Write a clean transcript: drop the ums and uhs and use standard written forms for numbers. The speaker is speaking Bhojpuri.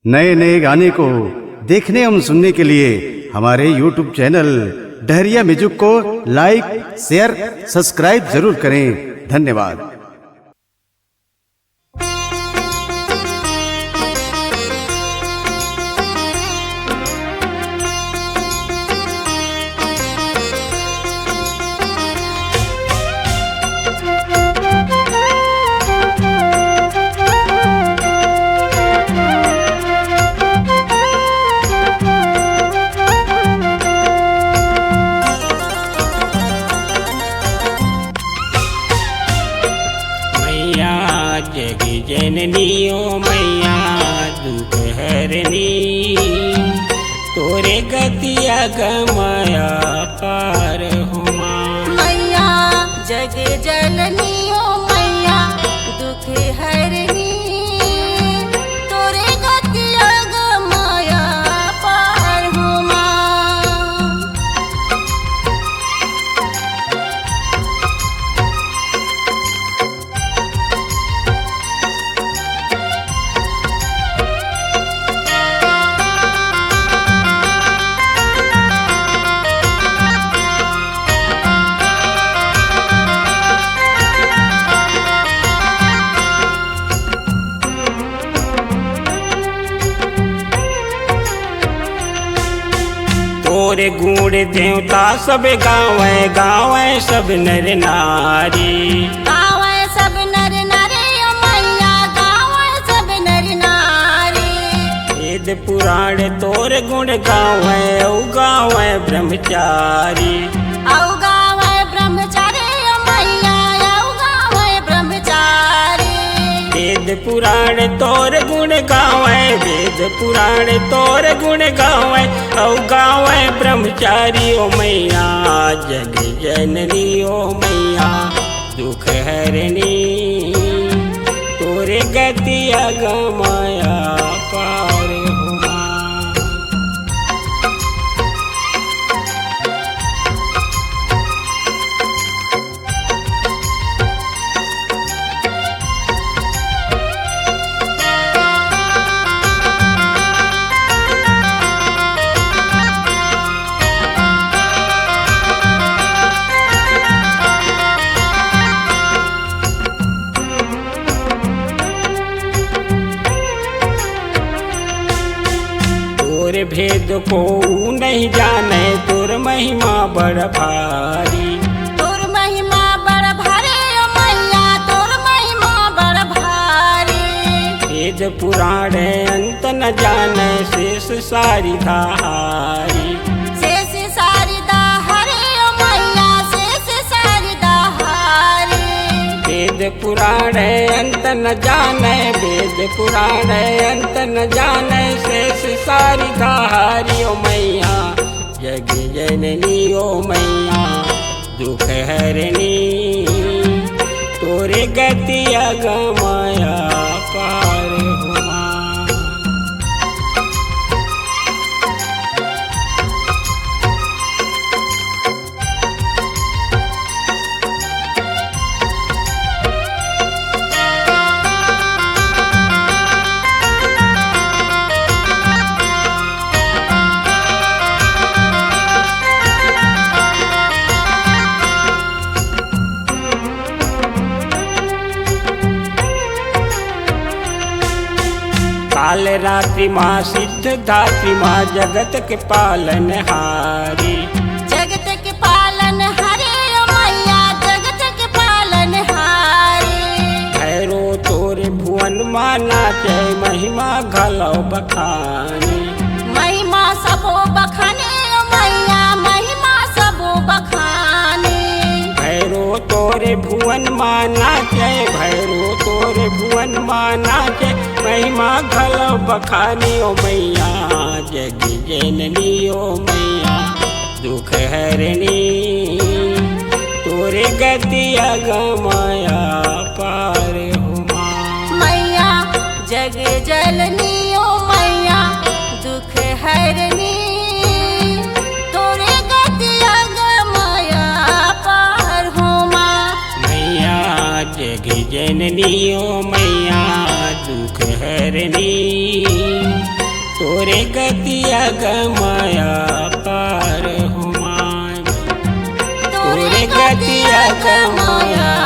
नए नए गाने को देखने एवं सुनने के लिए हमारे YouTube चैनल डहरिया म्यूजिक को लाइक, शेयर, सब्सक्राइब जरूर करें। धन्यवाद। जगी जननी ओ मैया दुख हरनी, तोरे गतिया गमाया पार हुमा। मैया जग जननी ओ मैया दुख हरनी, तोरे गतिया गमाया पार हुमा। तोरे गुण देवता सब गावे गावे सब नर नारी, गावे सब नर नारी ओ मैया गावे सब नर नारी। वेद पुराण तोरे गुण गावे औ गावे ब्रह्मचारी, औ गावे ब्रह्मचारी ओ मैया औ गावे ब्रह्मचारी। वेद पुराण तोरे गुण गावे, वेद पुराण तोरे गुण गावे औ गावे ब्रह्मचारी। ओ मैया जग जननी ओ मैया दुख हरनी, तोरे गतिया गमाया पार हुमा। तोर भेद को नहीं जाने, तोर महिमा बड़ भारी, तोर महिमा बड़ भारी ओ मैया तोर महिमा बड़ भारी। वेद पुराण अंत न जाने, शेष सारी धारी, शेष सारी दाहरी ओ मैया शेष सारी दाहरी। वेद पुराण अंत न जाने, वेद पुराण अंत न जाने, शेष सारी धारी। ओ मैया जग जननी ओ मैया दुख हरनी, तोरे गतिया गमाया पार हुमा। काल रात्रि माँ सिद्ध धात्री माँ जगत के पालन हारी, जगत के पालन हारी ओ मैया जगत के पालन हारी। भैरो तोरे भुवन माँ नाचे महिमा घलो बखानी, महिमा सबो बखाने ओ मैया महिमा सबो बखाने। भैरो तोरे भुवन माँ नाचे, भैरो तोरे भुवन माँ नाचे महिमा घलो बखानी। ओ मैया जग जननी ओ मैया दुख हरनी, तोरे गतिया गमाया पार हुमा। मैया जग जननी ओ मैया दुख हरनी, तोरे गतिया गमाया पार हुमा। मैया जग जननी ओ मैया दुख हरनी, तोरे गतिया गमाया पार हुमाय तोरे गतिया गमाया